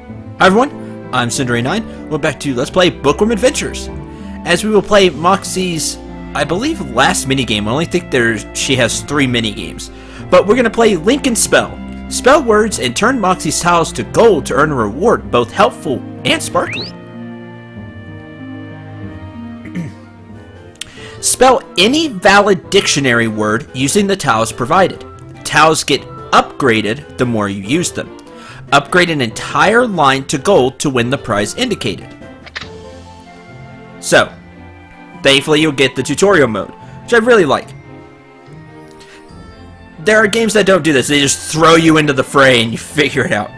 Hi everyone, I'm Cinder89. Welcome back to Let's Play Bookworm Adventures. As we will play Moxie's, I believe, last minigame. I only think she has 3 minigames. But we're going to play Link and Spell. Spell words and turn Moxie's tiles to gold to earn a reward, both helpful and sparkly. Spell any valid dictionary word using the tiles provided. Tiles get upgraded the more you use them. Upgrade an entire line to gold to win the prize indicated. So, thankfully you'll get the tutorial mode, which I really like. There are games that don't do this. They just throw you into the fray and you figure it out.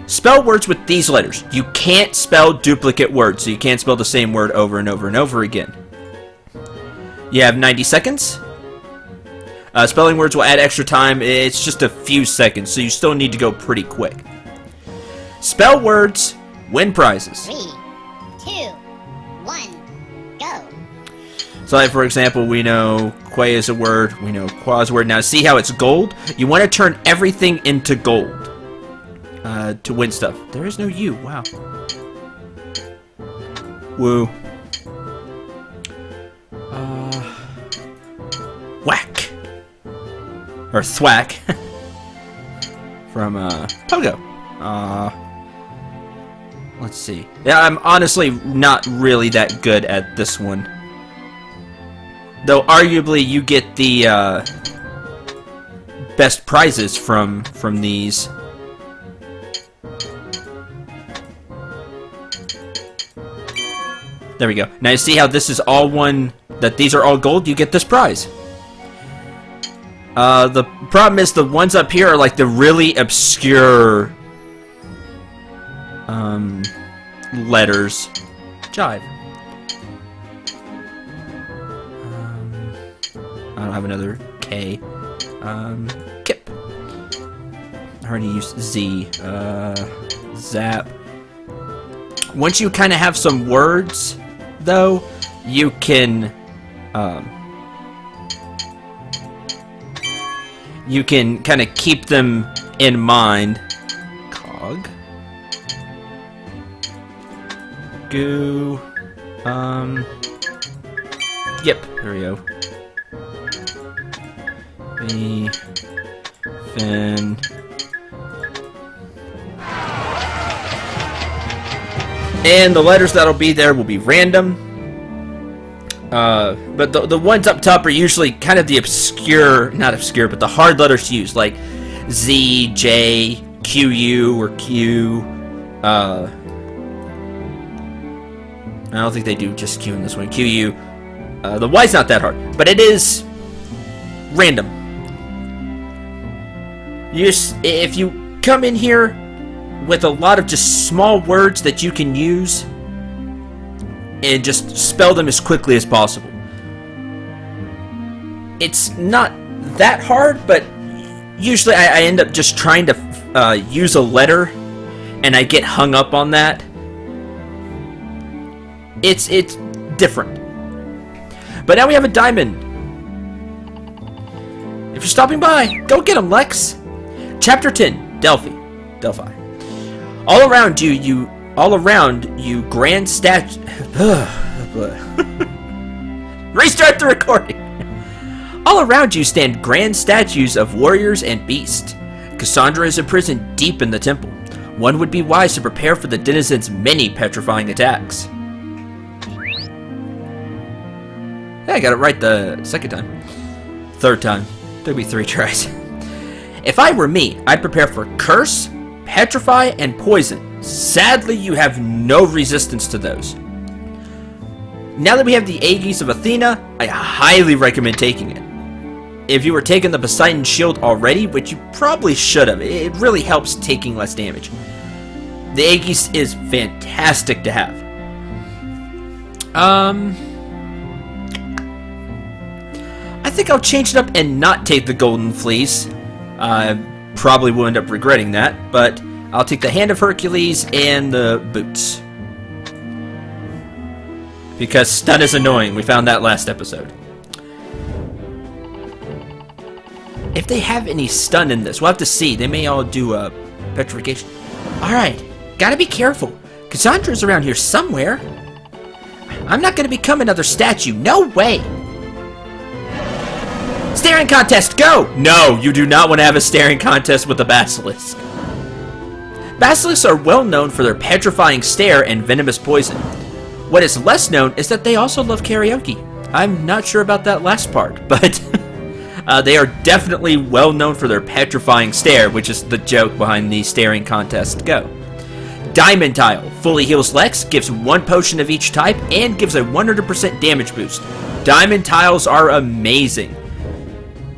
Spell words with these letters. You can't spell duplicate words, so you can't spell the same word over and over and over again. You have 90 seconds. Spelling words will add extra time. It's just a few seconds, so you still need to go pretty quick. Spell words, win prizes. 3, 2, 1, go. So like, for example, we know Quay is a word, we know Qua is a word. Now see how it's gold? You want to turn everything into gold to win stuff. There is no U, wow. Woo. Whack. Or thwack. From Pogo. Let's see. Yeah, I'm honestly not really that good at this one. Though arguably you get the best prizes from these. There we go. Now you see how this is all one, that these are all gold, you get this prize. The problem is the ones up here are like the really obscure letters. Jive. I don't have another K. Kip. I already used Z. Zap. Once you kind of have some words, though, you can kind of keep them in mind. Cog. Goo. Yep, there we go. B. Fend. And the letters that'll be there will be random. But the ones up top are usually kind of the obscure, not obscure, but the hard letters to use, like Z, J, Q, U, or Q. I don't think they do just Q in this one. Q, U. The Y's not that hard, but it is random. If you come in here with a lot of just small words that you can use and just spell them as quickly as possible. It's not that hard, but usually I end up just trying to use a letter and I get hung up on that. It's different. But now we have a diamond. If you're stopping by, go get him, Lex. Chapter 10, Delphi. All around you grand statue. Restart the recording. All around you stand grand statues of warriors and beasts. Cassandra is imprisoned deep in the temple. One would be wise to prepare for the denizens' many petrifying attacks. Yeah, I got it right the second time. Third time. Took me 3 tries. If I were me, I'd prepare for curse, petrify, and poison. Sadly, you have no resistance to those. Now that we have the Aegis of Athena, I highly recommend taking it. If you were taking the Poseidon Shield already, which you probably should have, it really helps taking less damage. The Aegis is fantastic to have. I think I'll change it up and not take the Golden Fleece. I probably will end up regretting that, but I'll take the Hand of Hercules and the boots. Because stun is annoying. We found that last episode. If they have any stun in this, we'll have to see. They may all do a petrification. Alright, Gotta be careful. Cassandra's around here somewhere. I'm not gonna become another statue. No way. Staring contest, go! No, you do not want to have a staring contest with the basilisk. Basilisks are well known for their petrifying stare and venomous poison. What is less known is that they also love karaoke. I'm not sure about that last part, but they are definitely well known for their petrifying stare, which is the joke behind the staring contest. Go. Diamond Tile fully heals Lex, gives 1 potion of each type, and gives a 100% damage boost. Diamond Tiles are amazing,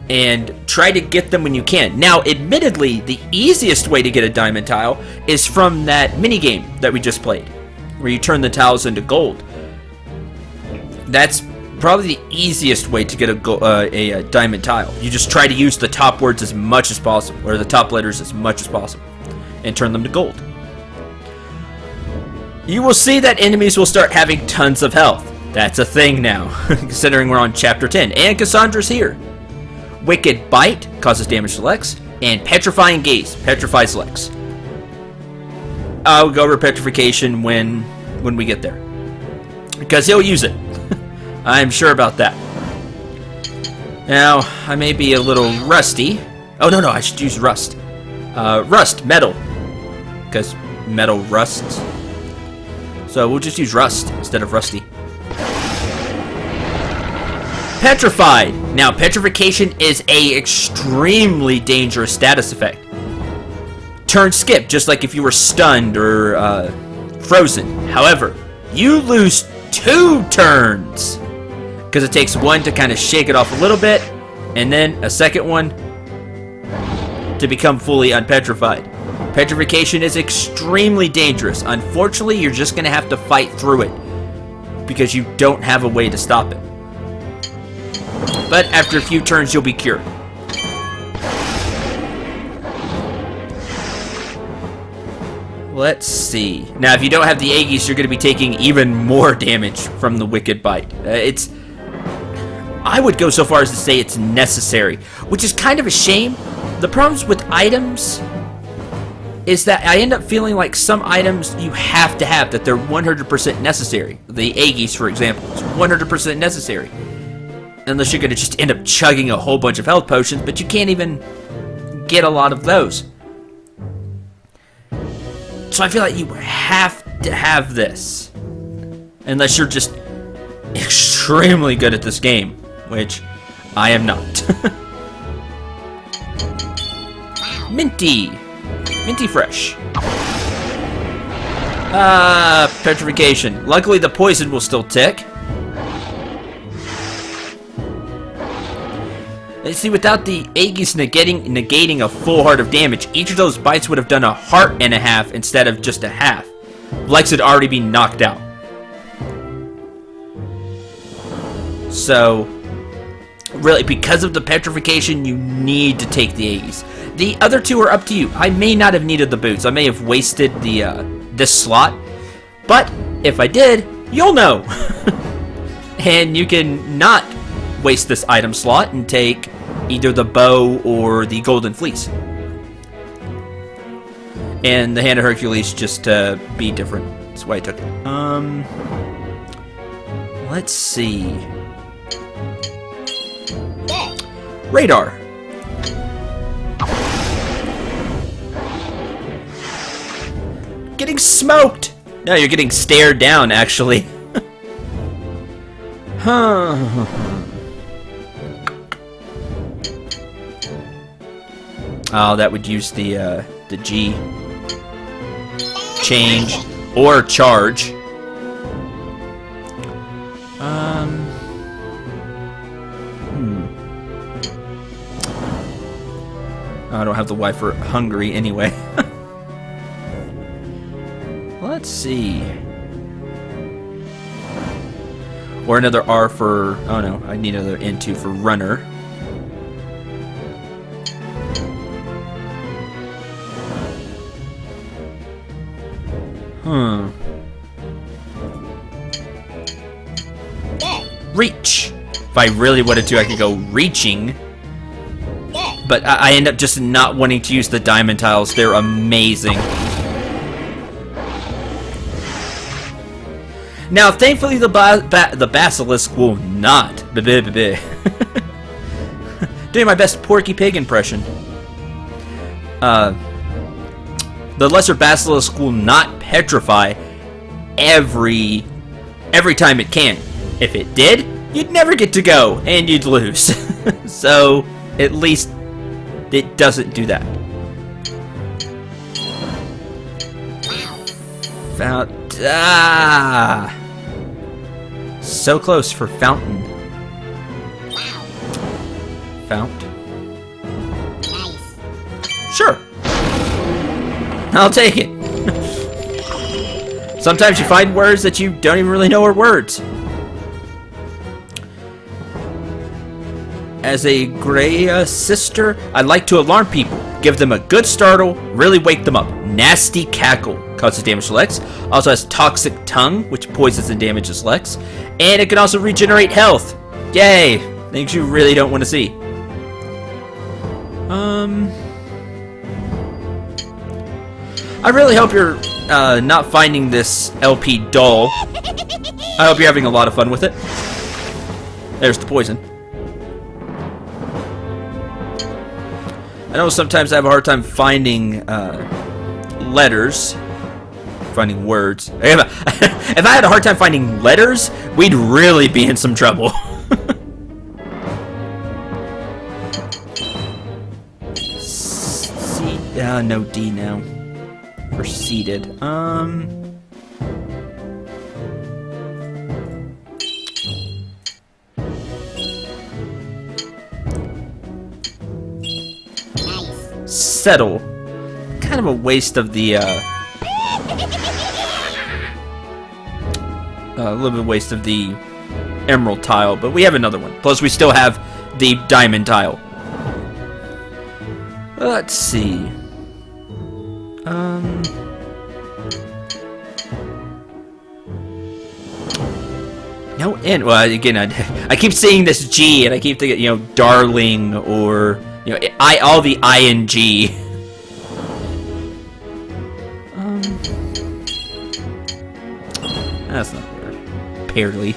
and try to get them when you can. Now, admittedly, the easiest way to get a Diamond Tile is from that minigame that we just played, where you turn the tiles into gold. That's probably the easiest way to get a Diamond Tile. You just try to use the top words as much as possible, or the top letters as much as possible, and turn them to gold. You will see that enemies will start having tons of health. That's a thing now, considering we're on Chapter 10, and Cassandra's here. Wicked Bite causes damage to Lex, and Petrifying Gaze petrifies Lex. I'll go over Petrification when we get there, because he'll use it. I'm sure about that. Now, I may be a little rusty. Oh, no, I should use Rust. Rust, metal, because metal rusts. So we'll just use Rust instead of Rusty. Petrified. Now, Petrification is a extremely dangerous status effect. Turn skip, just like if you were stunned or frozen. However, you lose 2 turns, because it takes 1 to kind of shake it off a little bit, and then a second one to become fully unpetrified. Petrification is extremely dangerous. Unfortunately, you're just going to have to fight through it, because you don't have a way to stop it. But after a few turns, you'll be cured. Let's see. Now, if you don't have the Aegis, you're going to be taking even more damage from the Wicked Bite. I would go so far as to say it's necessary, which is kind of a shame. The problems with items is that I end up feeling like some items you have to have, that they're 100% necessary. The Aegis, for example, is 100% necessary. Unless you're going to just end up chugging a whole bunch of health potions, but you can't even get a lot of those. So I feel like you have to have this. Unless you're just extremely good at this game, which I am not. Minty. Minty Fresh. Petrification. Luckily the poison will still tick. See, without the Aegis negating a full heart of damage, each of those bites would have done a heart and a half instead of just a half. Lex had already been knocked out. So, really, because of the petrification, you need to take the Aegis. The other 2 are up to you. I may not have needed the boots. I may have wasted the this slot. But, if I did, you'll know. And you can not waste this item slot and take either the bow or the golden fleece. And the Hand of Hercules just to be different. That's why I took it. Let's see. Radar. Getting smoked! No, you're getting stared down, actually. Huh. Oh, that would use the G. Change. Or charge. I don't have the Y for hungry anyway. Let's see. Or another R for... Oh no, I need another N2 for runner. Reach. If I really wanted to, I could go reaching. But I end up just not wanting to use the diamond tiles. They're amazing. Now, thankfully, the basilisk will not. Doing my best Porky Pig impression. The lesser basilisk will not petrify every time it can. If it did, you'd never get to go, and you'd lose. So, at least it doesn't do that. So close for fountain. Fount. Sure. I'll take it. Sometimes you find words that you don't even really know are words. As a Grey sister, I like to alarm people. Give them a good startle, really wake them up. Nasty cackle causes damage to Lex. Also has toxic tongue, which poisons and damages Lex. And it can also regenerate health. Yay! Things you really don't want to see. I really hope you're not finding this LP dull. I hope you're having a lot of fun with it. There's the poison. I know sometimes I have a hard time finding letters, finding words. If I had a hard time finding letters, we'd really be in some trouble. C, no D now. We're seated. Settle. Kind of a waste of the, a little bit of waste of the emerald tile, but we have another one. Plus, we still have the diamond tile. Let's see. No N. Well, again, I keep seeing this G, and I keep thinking, you know, darling, or, you know, all the ING. That's not weird. Apparently.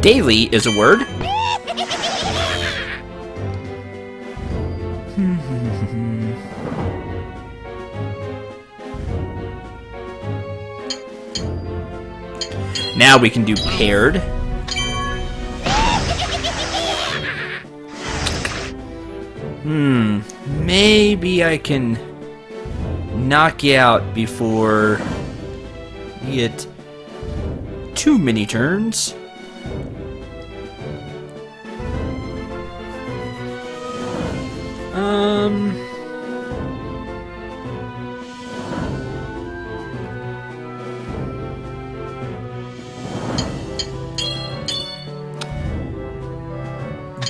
Daily is a word. Now we can do paired. Maybe I can knock you out before you get too many turns.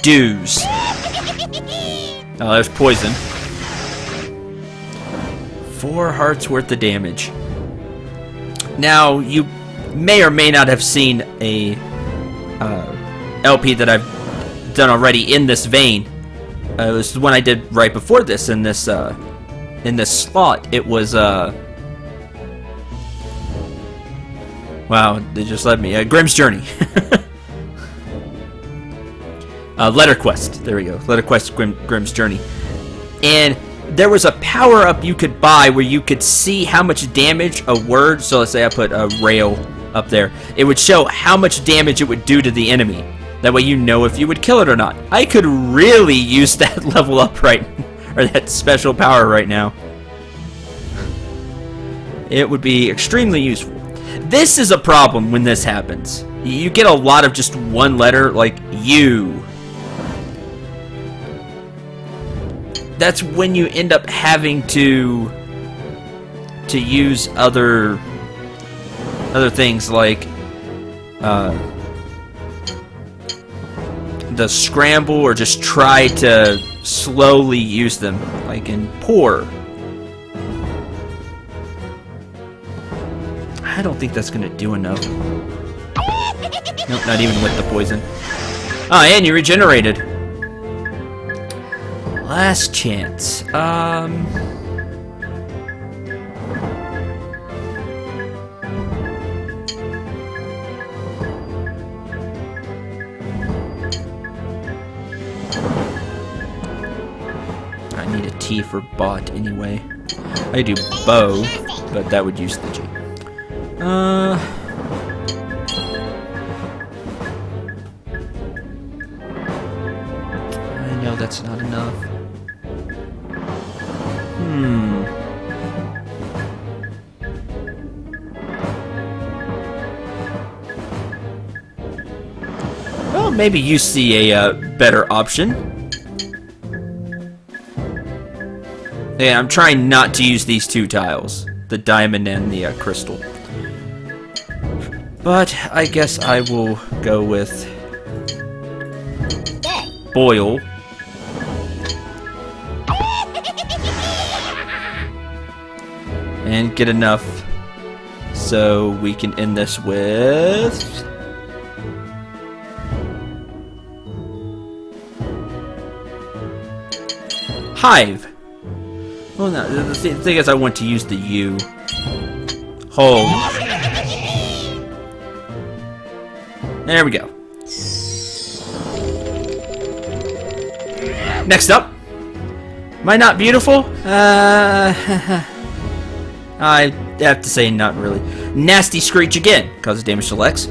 Dues. Oh, there's poison. 4 hearts worth of damage. Now, you may or may not have seen a LP that I've done already in this vein. It was the one I did right before this in this slot. It was wow, they just let me Grimm's Journey. Letter Quest. There we go. Letter Quest Grimm's Journey. And there was a power-up you could buy where you could see how much damage a word, so let's say I put a rail up there, it would show how much damage it would do to the enemy. That way you know if you would kill it or not. I could really use that level up or that special power right now. It would be extremely useful. This is a problem when this happens. You get a lot of just one letter, like U. That's when you end up having to use other things like the scramble, or just try to slowly use them, like in pour. I don't think that's gonna do enough. Nope, not even with the poison. Oh, and you regenerated. Last chance. I need a T for bot anyway. I do bow, but that would use the G. I know that's not enough. Well, maybe you see a better option. Yeah, I'm trying not to use these two tiles, the diamond and the crystal. But I guess I will go with boil. And get enough so we can end this with hive. Well, no, the thing is I want to use the U. Hold. There we go. Next up. Am I not beautiful? I have to say not really. Nasty Screech again. Causes damage to Lex.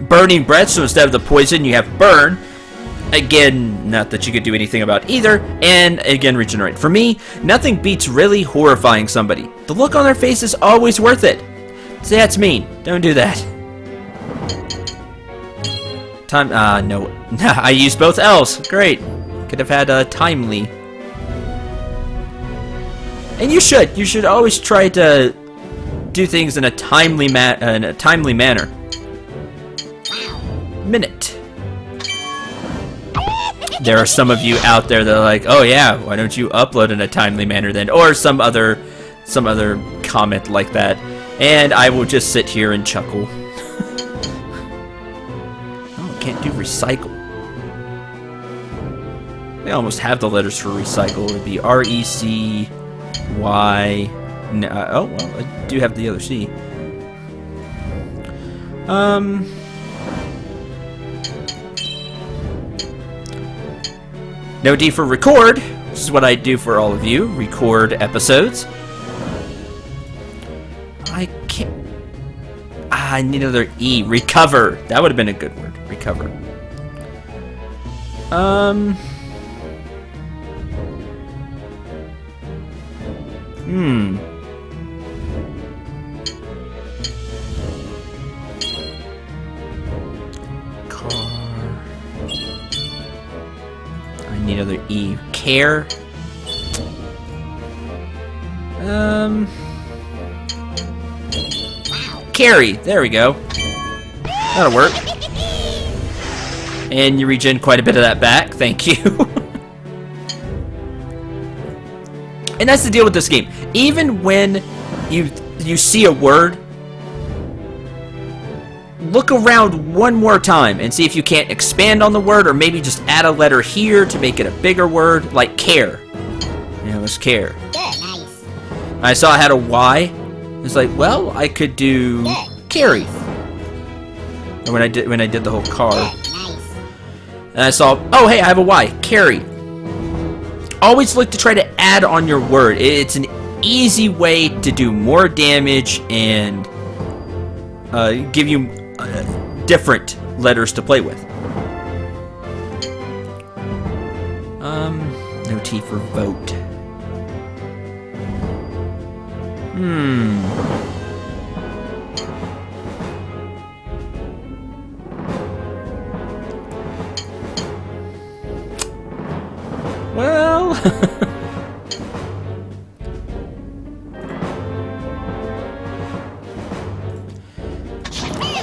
Burning Breath, so instead of the poison you have burn. Again, not that you could do anything about either. And again, regenerate. For me, nothing beats really horrifying somebody. The look on their face is always worth it. See, that's mean. Don't do that. Time, no. I used both L's. Great. Could have had a timely. And you should. You should always try to do things in a timely manner. Minute. There are some of you out there that are like, oh yeah, why don't you upload in a timely manner then? Or some other comment like that. And I will just sit here and chuckle. Oh, can't do recycle. They almost have the letters for recycle. It would be R-E-C-Y. Oh, well, I do have the other C. No D for record. This is what I do for all of you. Record episodes. I can't... I need another E. Recover. That would have been a good word. Recover. I need another E. Care. Carry. There we go. That'll work. And you regen quite a bit of that back. Thank you. And that's the deal with this game. Even when you see a word, look around one more time and see if you can't expand on the word or maybe just add a letter here to make it a bigger word, like care. Yeah, let's care. Nice. I saw I had a Y. It's like, well, I could do carry. And when I did the whole car. Nice. And I saw, oh hey, I have a Y. Carry. Always look to try to add on your word. It's an easy way to do more damage and give you different letters to play with. No T for vote. Well...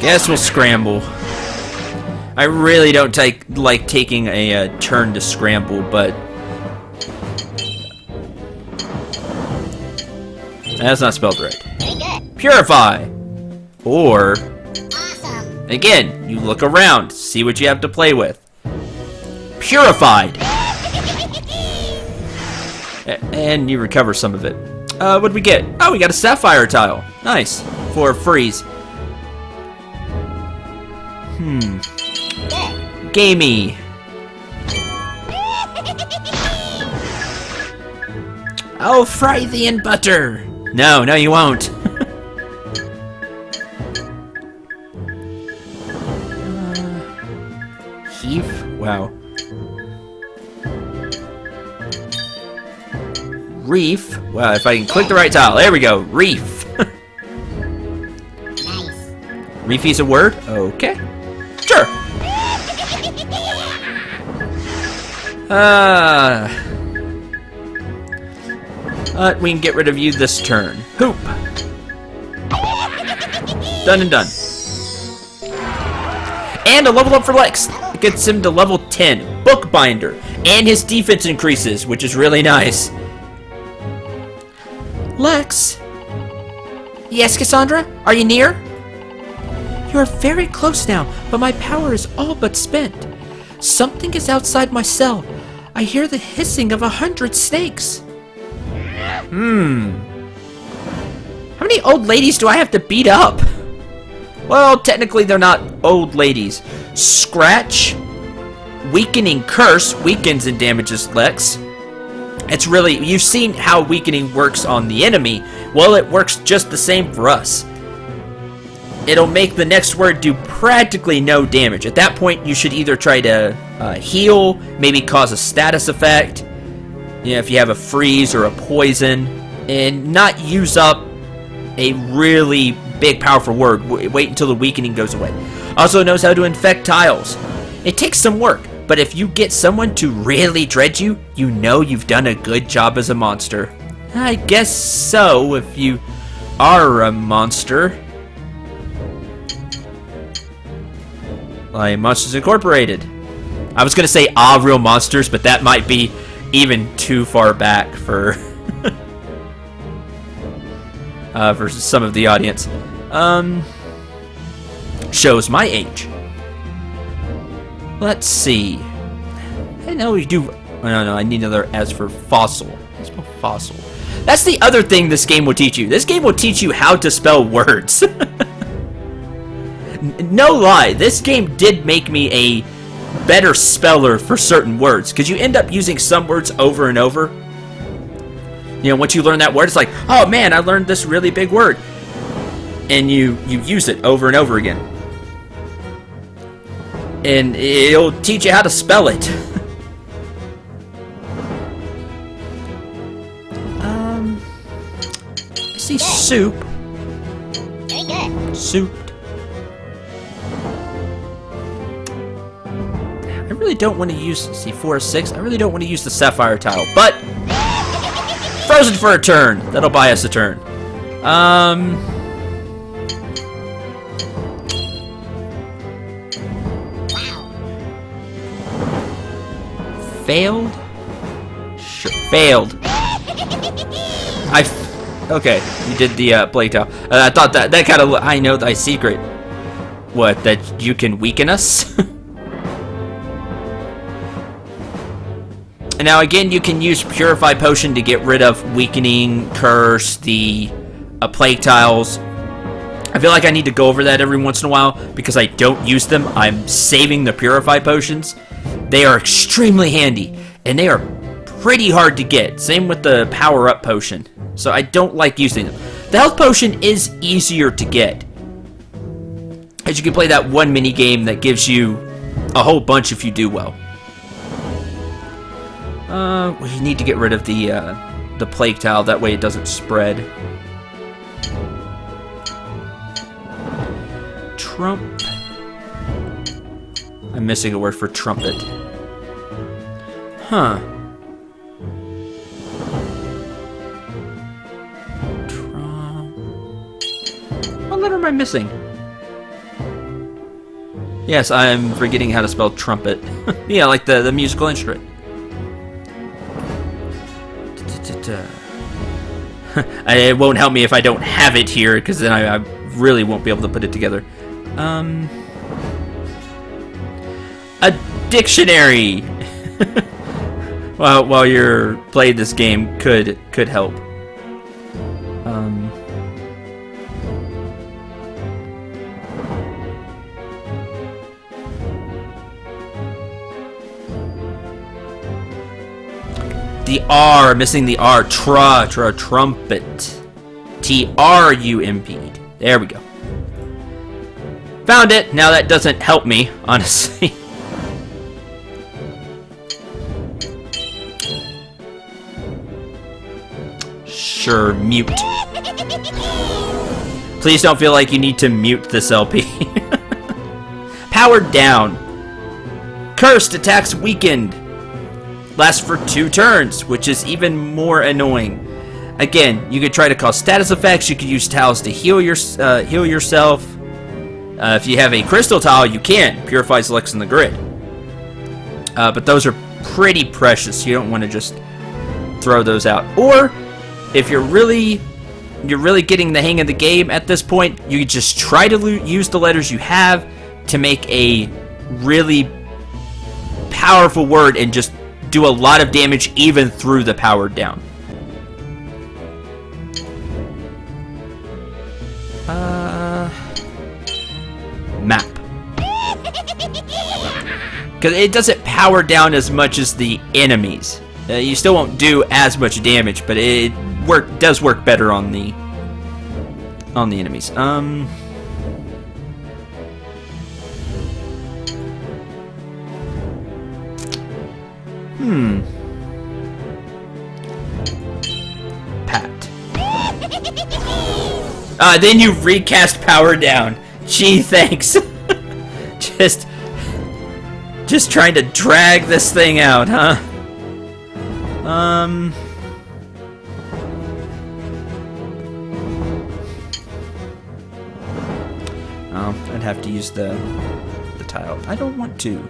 Guess we'll scramble. I really don't like taking a turn to scramble, but... That's not spelled right. Very good. Purify! Or... Awesome. Again, you look around, see what you have to play with. Purified. And you recover some of it. What'd we get? Oh, we got a sapphire tile. Nice. For freeze. Gamey. I'll fry thee in butter. No, you won't. Heath? Wow. Reef? Well, if I can click the right tile. There we go. Reef. Nice. Reefy's a word? Okay. Sure. We can get rid of you this turn. Hoop. Done and done. And a level up for Lex. It gets him to level 10. Bookbinder. And his defense increases, which is really nice. Lex? Yes, Cassandra? Are you near? You are very close now, but my power is all but spent. Something is outside my cell. I hear the hissing of 100 snakes. How many old ladies do I have to beat up? Well, technically they're not old ladies. Scratch, weakening curse, weakens and damages Lex. It's really, you've seen how weakening works on the enemy. Well, it works just the same for us. It'll make the next word do practically no damage. At that point, you should either try to heal, maybe cause a status effect, you know, if you have a freeze or a poison, and not use up a really big, powerful word. Wait until the weakening goes away. Also knows how to infect tiles. It takes some work, but if you get someone to really dread you, you know you've done a good job as a monster. I guess so, if you are a monster. Like Monsters Incorporated. I was gonna say real monsters, but that might be even too far back for for some of the audience. Shows my age. Let's see. I know we do. No, I need another S for fossil. I spell fossil. That's the other thing this game will teach you. This game will teach you how to spell words. No lie, this game did make me a better speller for certain words, because you end up using some words over and over. You know, once you learn that word, it's like, oh man, I learned this really big word. And you use it over and over again. And it'll teach you how to spell it. I see soup. Very good. Soup. I really don't want to use, see, 4 or 6. I really don't want to use the sapphire tile, but frozen for a turn. That'll buy us a turn. Failed? Sure. Failed. Okay, you did the blade tile. I thought that kind of, I know thy secret. What, that you can weaken us? And now again, you can use Purify Potion to get rid of weakening, curse, the plague tiles. I feel like I need to go over that every once in a while because I don't use them. I'm saving the Purify Potions. They are extremely handy, and they are pretty hard to get. Same with the Power Up Potion. So I don't like using them. The Health Potion is easier to get, as you can play that one mini game that gives you a whole bunch if you do well. We need to get rid of the plague tile, that way it doesn't spread. Trump. I'm missing a word for trumpet. Huh. What letter am I missing? Yes, I'm forgetting how to spell trumpet. Yeah, like the musical instrument. It won't help me if I don't have it here, because then I really won't be able to put it together. a dictionary while you're playing this game could help. The R, missing the R. Trumpet. T-R-U-M-P. There we go. Found it. Now that doesn't help me, honestly. Sure, mute. Please don't feel like you need to mute this LP. Powered down. Cursed attacks weakened. Lasts for 2 turns, which is even more annoying. Again, you could try to cause status effects. You could use tiles to heal yourself. If you have a crystal tile, you can. Purifies Lex in the grid. But those are pretty precious. You don't want to just throw those out. Or, if you're really getting the hang of the game at this point, you could just try to use the letters you have to make a really powerful word and just do a lot of damage even through the powered down. Map. Because it doesn't power down as much as the enemies. You still won't do as much damage, but it does work better on the enemies. Pat. Then you recast power down. Gee, thanks. Just trying to drag this thing out, huh? Oh, I'd have to use the tile. I don't want to.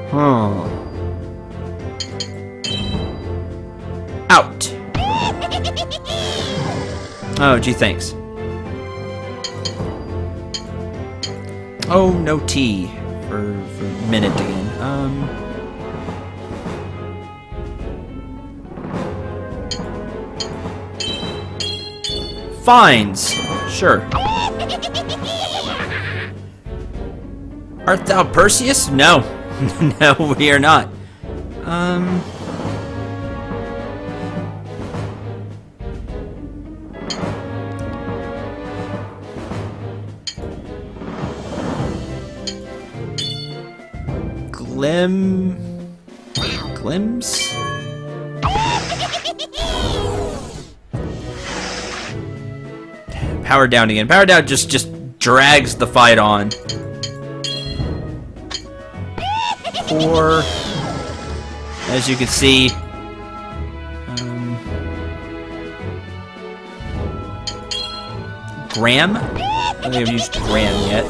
Huh. Out. Oh, gee, thanks. Oh, no T for minute again. Fines. Sure. Art thou Perseus? No. No, we are not. Glims? Power down again. Power down just drags the fight on. Or, as you can see, Gram? I don't think I've used Gram yet.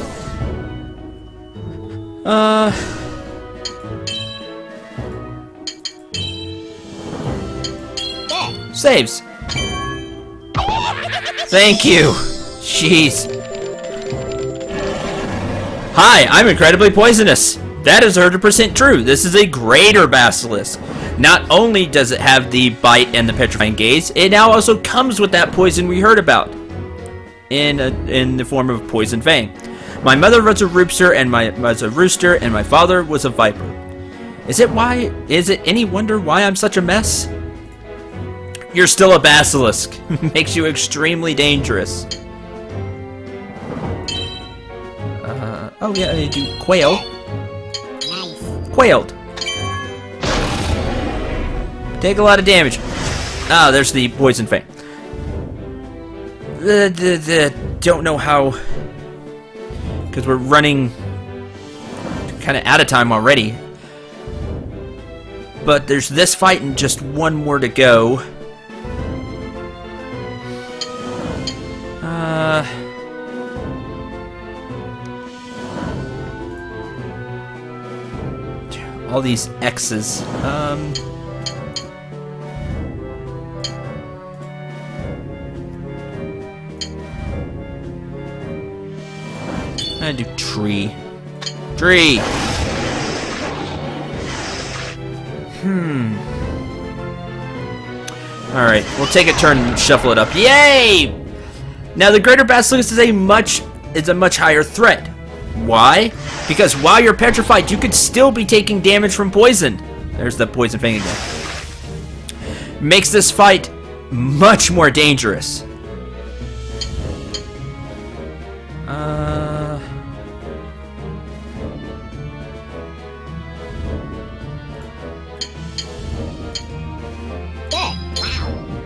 Saves. Thank you. Jeez. Hi, I'm incredibly poisonous. That is 100% true. This is a greater basilisk. Not only does it have the bite and the petrifying gaze, it now also comes with that poison we heard about in the form of poison fang. My mother was a rooster, and my father was a viper. Is it any wonder why I'm such a mess? You're still a basilisk. Makes you extremely dangerous. Oh yeah, I do quail. Nice. Quailed. Take a lot of damage. Ah, there's the poison fang. Don't know how, because we're running kind of out of time already. But there's this fight and just one more to go. All these X's. I do tree. Tree! Alright, we'll take a turn and shuffle it up. Yay! Now the greater basilisk is a much higher threat. Why? Because while you're petrified, you could still be taking damage from poison. There's the poison thing again. Makes this fight much more dangerous.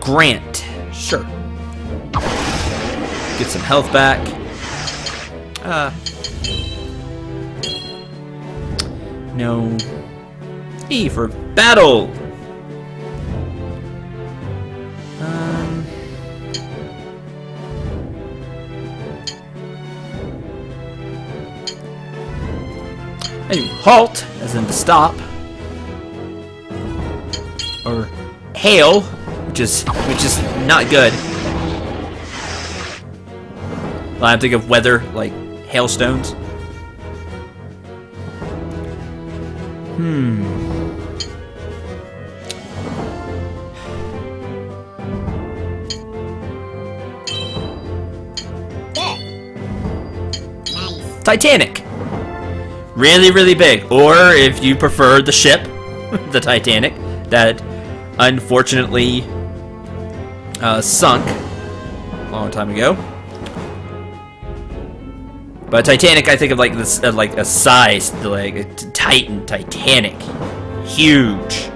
Grant. Sure. Get some health back. No. E for battle. And halt, as in to stop. Or hail, which is not good. I have to think of weather, like hailstones. Titanic. Really, really big. Or if you prefer the ship, the Titanic, that unfortunately sunk a long time ago. But Titanic, I think of like this, like a size, like a Titan, Titanic, huge.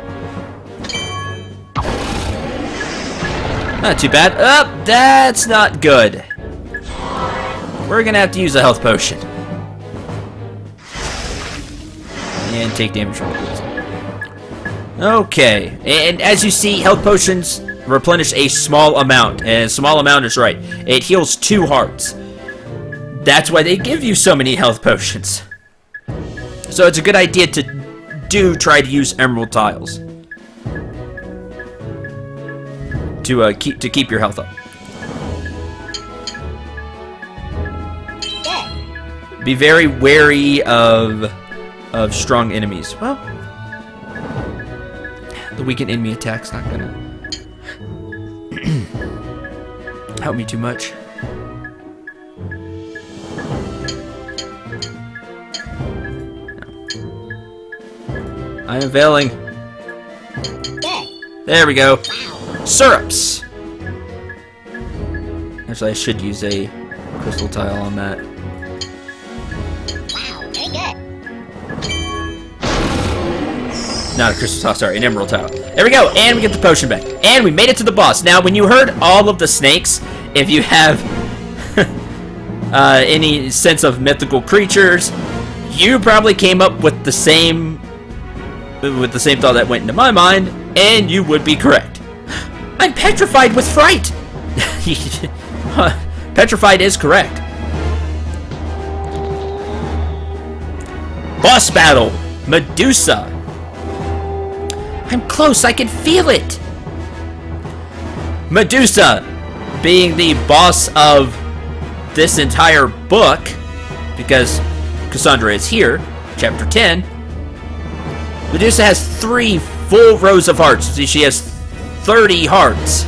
Not too bad. Oh, that's not good. We're gonna have to use a health potion and take damage from the poison. Okay, and as you see, health potions replenish a small amount, and a small amount is right. It heals 2 hearts. That's why they give you so many health potions. So it's a good idea to try to use emerald tiles to keep your health up. Be very wary of strong enemies. Well, the weakened enemy attack's not gonna help me too much. I am failing. There we go. Syrups. Actually, I should use a crystal tile on that. Not a crystal tile, sorry, an emerald tile. There we go, and we get the potion back. And we made it to the boss. Now, when you heard all of the snakes, if you have any sense of mythical creatures, you probably came up with the same thought that went into my mind, and you would be correct. I'm petrified with fright! Petrified is correct. Boss battle! Medusa! I'm close, I can feel it! Medusa, being the boss of this entire book, because Cassandra is here, chapter 10, Medusa has 3 full rows of hearts. See, she has 30 hearts.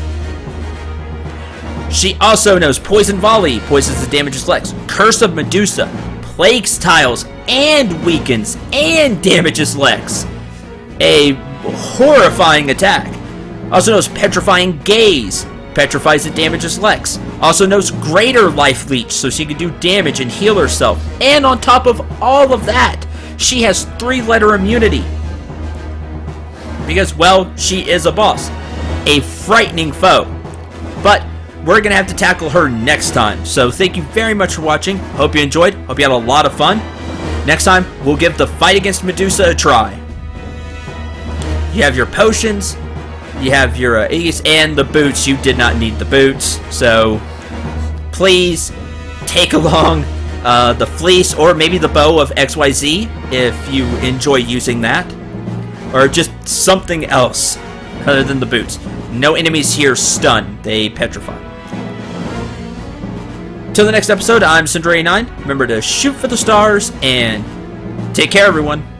She also knows Poison Volley, poisons and damages Lex. Curse of Medusa, plagues tiles, and weakens, and damages Lex. A horrifying attack. Also knows Petrifying Gaze, petrifies and damages Lex. Also knows Greater Life Leech, so she can do damage and heal herself. And on top of all of that, she has 3-letter immunity. Because, well, she is a boss. A frightening foe. But we're going to have to tackle her next time. So thank you very much for watching. Hope you enjoyed. Hope you had a lot of fun. Next time, we'll give the fight against Medusa a try. You have your potions. You have your Aegis and the boots. You did not need the boots. So please take along the fleece or maybe the bow of XYZ if you enjoy using that. Or just something else other than the boots. No enemies here stun. They petrify. Until the next episode, I'm Cinder89. Remember to shoot for the stars and take care, everyone.